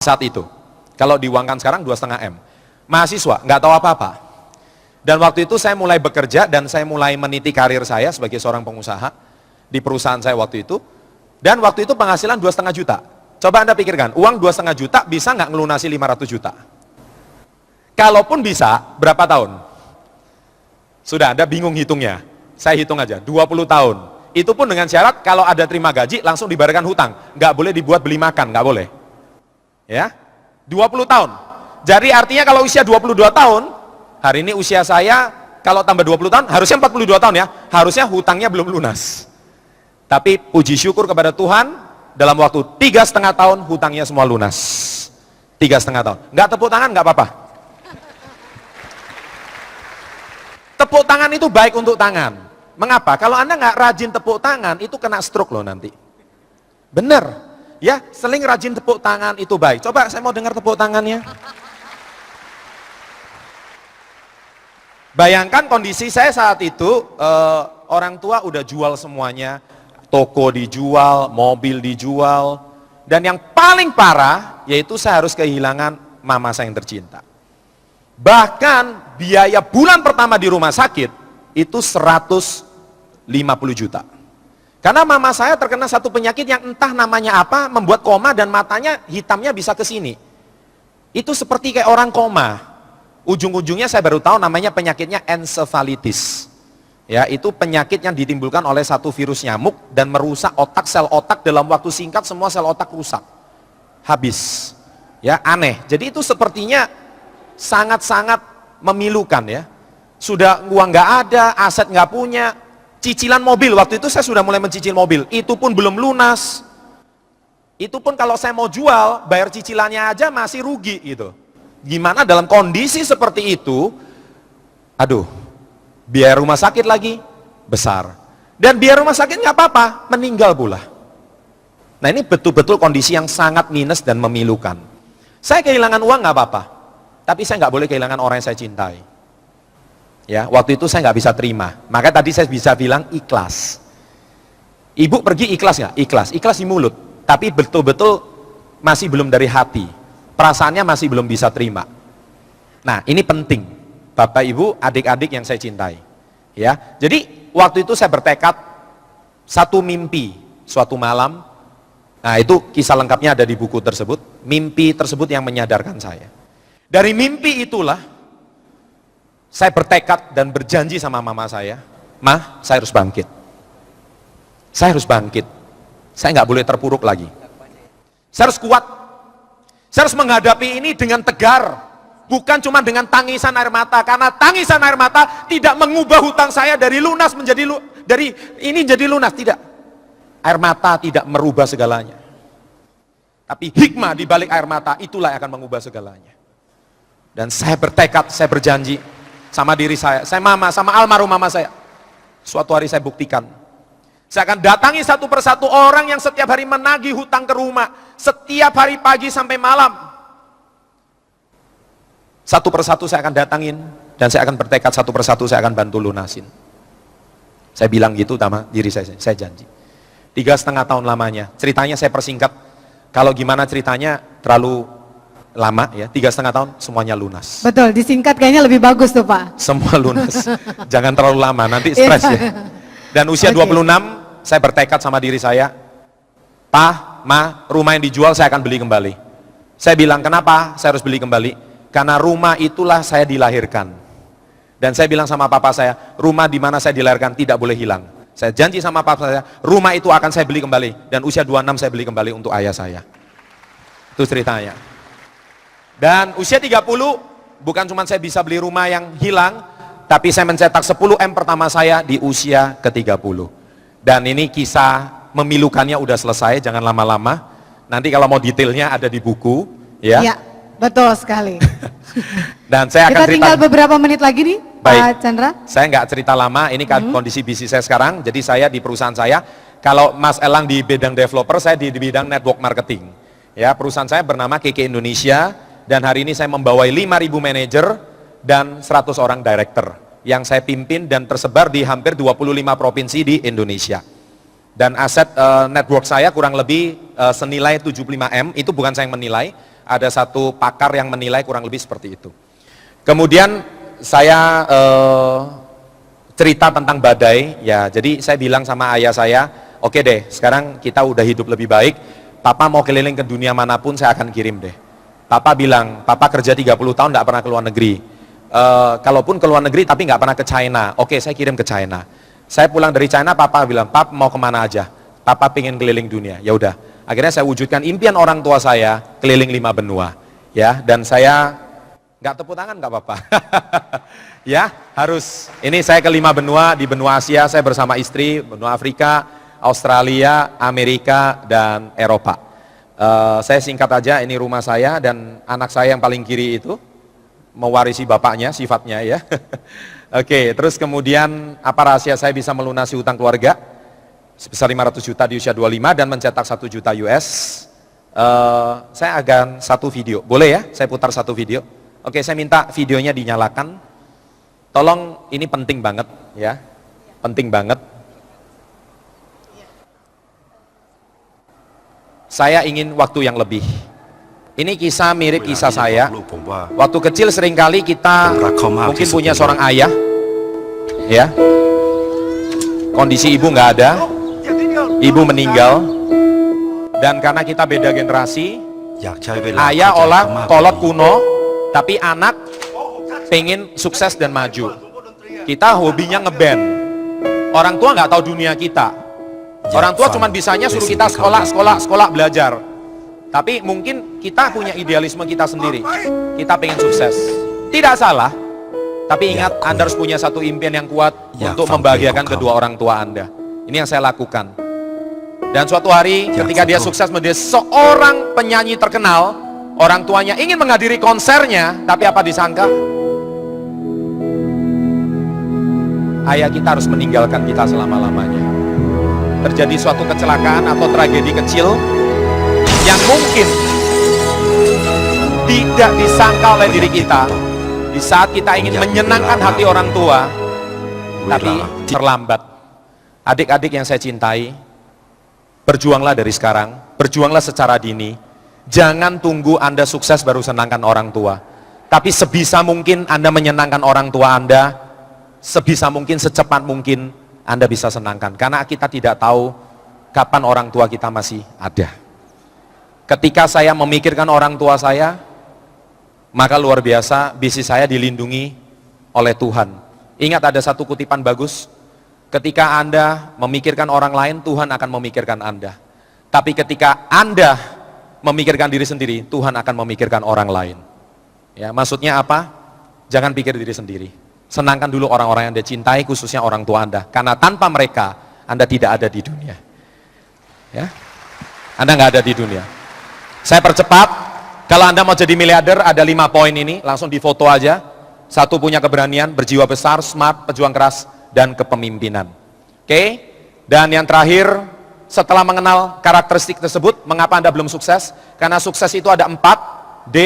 saat itu. Kalau diuangkan sekarang 2,5 M. Mahasiswa, nggak tahu apa-apa. Dan waktu itu saya mulai bekerja dan saya mulai meniti karir saya sebagai seorang pengusaha di perusahaan saya waktu itu. Dan waktu itu penghasilan 2,5 juta. Coba Anda pikirkan, uang 2,5 juta bisa nggak ngelunasi 500 juta? Kalaupun bisa, berapa tahun? Sudah, Anda bingung hitungnya. Saya hitung aja, 20 tahun. Itu pun dengan syarat kalau ada terima gaji langsung dibayarkan hutang. Nggak boleh dibuat beli makan, nggak boleh. Ya, 20 tahun. Jadi artinya kalau usia 22 tahun, hari ini usia saya kalau tambah 20 tahun, harusnya 42 tahun ya, harusnya hutangnya belum lunas. Tapi puji syukur kepada Tuhan, dalam waktu 3,5 tahun hutangnya semua lunas. 3,5 tahun. Nggak tepuk tangan nggak apa-apa. Tepuk tangan itu baik untuk tangan. Mengapa? Kalau Anda nggak rajin tepuk tangan, itu kena stroke loh nanti. Bener. Ya, seling rajin tepuk tangan itu baik. Coba saya mau dengar tepuk tangannya. Bayangkan kondisi saya saat itu, orang tua udah jual semuanya, toko dijual, mobil dijual, dan yang paling parah, yaitu saya harus kehilangan mama saya yang tercinta. Bahkan biaya bulan pertama di rumah sakit, itu 150 juta. Karena mama saya terkena satu penyakit yang entah namanya apa, membuat koma dan matanya hitamnya bisa ke sini. Itu seperti kayak orang koma. Ujung-ujungnya saya baru tahu namanya penyakitnya encephalitis. Ya, itu penyakit yang ditimbulkan oleh satu virus nyamuk dan merusak otak, sel otak dalam waktu singkat semua sel otak rusak. Habis. Ya, aneh. Jadi itu sepertinya sangat-sangat memilukan ya. Sudah uang nggak ada, aset nggak punya. Cicilan mobil, waktu itu saya sudah mulai mencicil mobil, itu pun belum lunas. Itu pun kalau saya mau jual, bayar cicilannya aja masih rugi gitu. Gimana dalam kondisi seperti itu, aduh, biaya rumah sakit lagi, besar. Dan biaya rumah sakit nggak apa-apa, meninggal pula. Nah ini betul-betul kondisi yang sangat minus dan memilukan. Saya kehilangan uang nggak apa-apa, tapi saya nggak boleh kehilangan orang yang saya cintai. Ya, waktu itu saya nggak bisa terima. Maka tadi saya bisa bilang ikhlas. Ibu pergi ikhlas nggak? Ikhlas. Ikhlas di mulut. Tapi betul-betul masih belum dari hati. Perasaannya masih belum bisa terima. Nah, ini penting. Bapak, Ibu, adik-adik yang saya cintai. Ya, jadi waktu itu saya bertekad satu mimpi suatu malam. Nah, itu kisah lengkapnya ada di buku tersebut. Mimpi tersebut yang menyadarkan saya. Dari mimpi itulah saya bertekad dan berjanji sama mama saya, "Mah, saya harus bangkit. Saya harus bangkit. Saya nggak boleh terpuruk lagi. Saya harus kuat. Saya harus menghadapi ini dengan tegar. Bukan cuma dengan tangisan air mata, karena tangisan air mata tidak mengubah hutang saya dari lunas menjadi dari ini jadi lunas, tidak. Air mata tidak merubah segalanya. Tapi hikmah di balik air mata itulah yang akan mengubah segalanya." Dan saya bertekad, saya berjanji sama diri saya mama, sama almarhum mama saya. Suatu hari saya buktikan. Saya akan datangi satu persatu orang yang setiap hari menagih hutang ke rumah. Setiap hari pagi sampai malam. Satu persatu saya akan datangin. Dan saya akan bertekad satu persatu saya akan bantu lunasin. Saya bilang gitu sama diri saya janji. 3,5 tahun lamanya. Ceritanya saya persingkat. Kalau gimana ceritanya terlalu lama ya, 3,5 tahun semuanya lunas. Betul, disingkat kayaknya lebih bagus tuh Pak. Semua lunas. Jangan terlalu lama, nanti stres ya. Dan usia 26, saya bertekad sama diri saya, "Pak, Ma, rumah yang dijual saya akan beli kembali." Saya bilang, "Kenapa saya harus beli kembali?" Karena rumah itulah saya dilahirkan. Dan saya bilang sama papa saya, rumah di mana saya dilahirkan tidak boleh hilang. Saya janji sama papa saya, rumah itu akan saya beli kembali. Dan usia 26 saya beli kembali untuk ayah saya. Itu ceritanya. Dan usia 30, bukan cuma saya bisa beli rumah yang hilang, tapi saya mencetak 10 M pertama saya di usia ke-30. Dan ini kisah memilukannya udah selesai, jangan lama-lama. Nanti kalau mau detailnya ada di buku, ya. Iya, betul sekali. Dan saya akan Kita tinggal beberapa menit lagi nih, baik, Pak Chandra. Saya nggak cerita lama, ini kondisi bisnis saya sekarang. Jadi saya di perusahaan saya, kalau Mas Elang di bidang developer, saya di bidang network marketing. Ya, perusahaan saya bernama KK Indonesia. Dan hari ini saya membawai 5.000 manajer dan 100 orang director yang saya pimpin dan tersebar di hampir 25 provinsi di Indonesia. Dan aset network saya kurang lebih senilai 75 M, itu bukan saya yang menilai, Ada satu pakar yang menilai kurang lebih seperti itu. Kemudian saya cerita tentang badai, ya jadi saya bilang sama ayah saya, oke deh, sekarang kita udah hidup lebih baik, papa mau keliling ke dunia manapun saya akan kirim deh. Papa bilang, papa kerja 30 tahun nggak pernah ke luar negeri. Kalaupun ke luar negeri tapi nggak pernah ke China, oke saya kirim ke China. Saya pulang dari China, papa bilang, pap mau kemana aja? Papa pengen keliling dunia. Ya udah, akhirnya saya wujudkan impian orang tua saya keliling 5 benua, ya. Dan saya nggak tepuk tangan nggak apa-apa. Ya, harus. Ini saya ke 5 benua, di benua Asia saya bersama istri, benua Afrika, Australia, Amerika, dan Eropa. Saya singkat aja, ini rumah saya dan anak saya yang paling kiri itu mewarisi bapaknya, sifatnya ya. Oke, terus kemudian apa rahasia saya bisa melunasi hutang keluarga sebesar 500 juta di usia 25 dan mencetak 1 juta US. Saya akan satu video, boleh ya? Saya putar satu video. Oke, saya minta videonya dinyalakan. Tolong, ini penting banget ya, penting banget. Saya ingin waktu yang lebih. Ini kisah mirip kisah saya. Waktu kecil seringkali kita mungkin punya seorang ayah, ya. Kondisi ibu nggak ada, ibu meninggal, dan karena kita beda generasi, ayah olah kolot kuno, tapi anak pengen sukses dan maju. Kita hobinya ngeband. Orang tua nggak tahu dunia kita. Orang tua cuma bisanya suruh kita sekolah belajar. Tapi mungkin kita punya idealisme kita sendiri. Kita pengen sukses. Tidak salah. Tapi ingat, Anda harus punya satu impian yang kuat untuk membahagiakan kedua orang tua Anda. Ini yang saya lakukan. Dan suatu hari ketika dia sukses menjadi seorang penyanyi terkenal, orang tuanya ingin menghadiri konsernya, tapi apa disangka? Ayah kita harus meninggalkan kita selama-lamanya. Terjadi suatu kecelakaan atau tragedi kecil yang mungkin tidak disangka oleh diri kita. Di saat kita ingin menyenangkan hati orang tua, tapi terlambat. Adik-adik yang saya cintai, berjuanglah dari sekarang, berjuanglah secara dini. Jangan tunggu Anda sukses baru senangkan orang tua. Tapi sebisa mungkin Anda menyenangkan orang tua Anda, sebisa mungkin, secepat mungkin Anda bisa senangkan. Karena kita tidak tahu kapan orang tua kita masih ada. Ketika saya memikirkan orang tua saya, maka luar biasa bisnis saya dilindungi oleh Tuhan. Ingat, ada satu kutipan bagus, ketika Anda memikirkan orang lain, Tuhan akan memikirkan Anda. Tapi ketika Anda memikirkan diri sendiri, Tuhan akan memikirkan orang lain. Ya, maksudnya apa? Jangan pikir diri sendiri. Senangkan dulu orang-orang yang Anda cintai, khususnya orang tua Anda. Karena tanpa mereka, Anda tidak ada di dunia. Ya, Anda nggak ada di dunia. Saya percepat, kalau Anda mau jadi miliarder, ada 5 poin ini, langsung difoto aja. 1, punya keberanian, berjiwa besar, smart, pejuang keras, dan kepemimpinan. Oke? Dan yang terakhir, setelah mengenal karakteristik tersebut, mengapa Anda belum sukses? Karena sukses itu ada 4, D,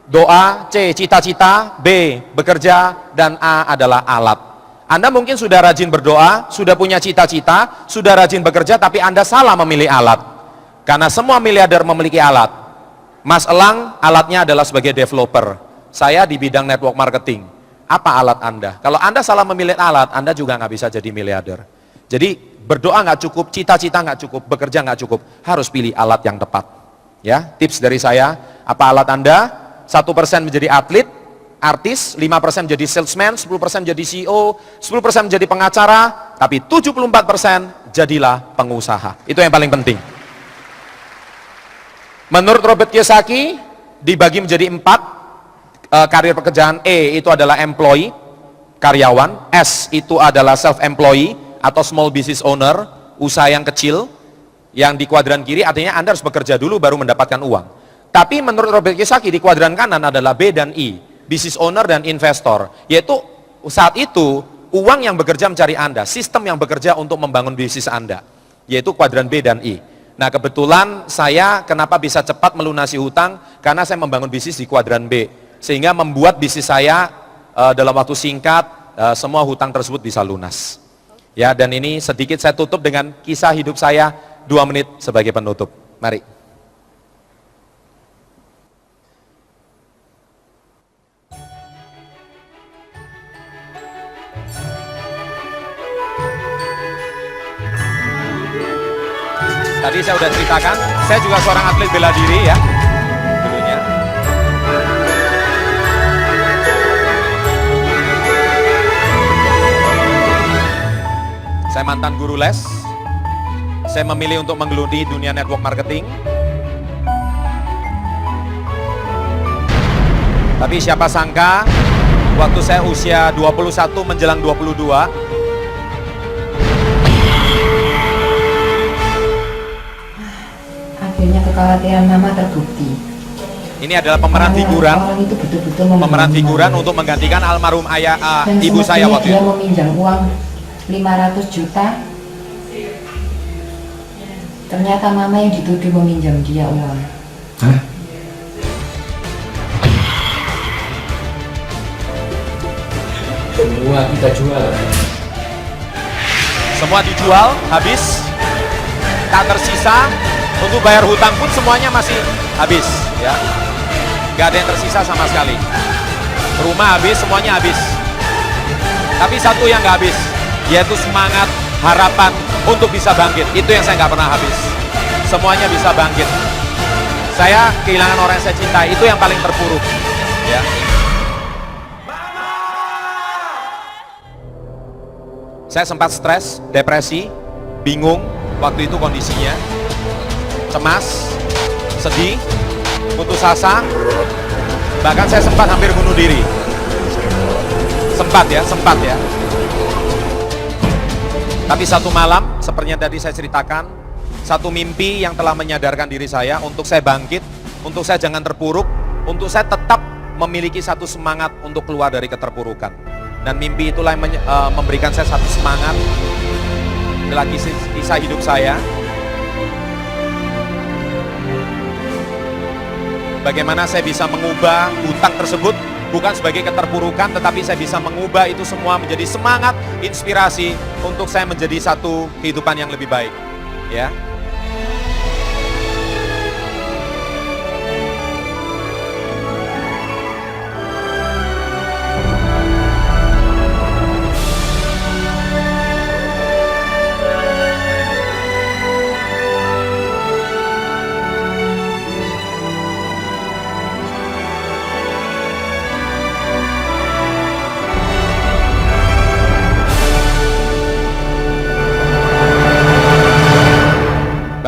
doa, C, cita-cita, B, bekerja, dan A adalah alat. Anda mungkin sudah rajin berdoa, sudah punya cita-cita, sudah rajin bekerja, tapi Anda salah memilih alat. Karena semua miliarder memiliki alat. Mas Elang, alatnya adalah sebagai developer. Saya di bidang network marketing. Apa alat Anda? Kalau Anda salah memilih alat, Anda juga nggak bisa jadi miliarder. Jadi berdoa nggak cukup, cita-cita nggak cukup, bekerja nggak cukup. Harus pilih alat yang tepat. Ya, tips dari saya, apa alat Anda? 1% menjadi atlet, artis, 5% menjadi salesman, 10% menjadi CEO, 10% menjadi pengacara, tapi 74% jadilah pengusaha. Itu yang paling penting. Menurut Robert Kiyosaki, dibagi menjadi 4 karir pekerjaan. E itu adalah employee, karyawan. S itu adalah self-employee atau small business owner, usaha yang kecil. Yang di kuadran kiri artinya Anda harus bekerja dulu baru mendapatkan uang. Tapi menurut Robert Kiyosaki di kuadran kanan adalah B dan I, business owner dan investor. Yaitu saat itu uang yang bekerja mencari Anda, sistem yang bekerja untuk membangun bisnis Anda. Yaitu kuadran B dan I. Nah, kebetulan saya kenapa bisa cepat melunasi hutang? Karena saya membangun bisnis di kuadran B. Sehingga membuat bisnis saya dalam waktu singkat, semua hutang tersebut bisa lunas. Ya, dan ini sedikit saya tutup dengan kisah hidup saya 2 menit sebagai penutup. Mari. Tadi saya udah ceritakan, saya juga seorang atlet bela diri ya, dulunya. Saya mantan guru les. Saya memilih untuk menggeluti dunia network marketing. Tapi siapa sangka, waktu saya usia 21 menjelang 22, akhirnya kekhawatiran mama terbukti. ini adalah pemeran figuran, Orang itu betul-betul pemeran figuran untuk menggantikan almarhum ayah dan ibu saya semestinya waktu dia itu. meminjam uang 500 juta. Ternyata mama yang dituduh meminjam dia uang. Hah? Semua kita jual. Semua dijual, habis, tak tersisa. Untuk bayar hutang pun semuanya masih habis, ya. Gak ada yang tersisa sama sekali. Rumah habis, semuanya habis. Tapi satu yang gak habis, yaitu semangat, harapan untuk bisa bangkit. Itu yang saya gak pernah habis. Semuanya bisa bangkit. Saya kehilangan orang yang saya cintai, itu yang paling terpuruk, ya. Saya sempat stres, depresi, bingung waktu itu kondisinya, cemas, sedih, putus asa, bahkan saya sempat hampir bunuh diri. Sempat ya. Tapi satu malam, sepertinya tadi saya ceritakan, satu mimpi yang telah menyadarkan diri saya untuk saya bangkit, untuk saya jangan terpuruk, untuk saya tetap memiliki satu semangat untuk keluar dari keterpurukan. Dan mimpi itulah yang memberikan saya satu semangat. Inilah kisah hidup saya. Bagaimana saya bisa mengubah hutang tersebut bukan sebagai keterpurukan, tetapi saya bisa mengubah itu semua menjadi semangat, inspirasi untuk saya menjadi satu kehidupan yang lebih baik. Ya.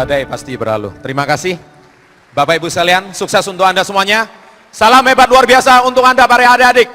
Badai pasti berlalu. Terima kasih. Bapak Ibu sekalian, sukses untuk Anda semuanya. Salam hebat luar biasa untuk Anda para adik-adik.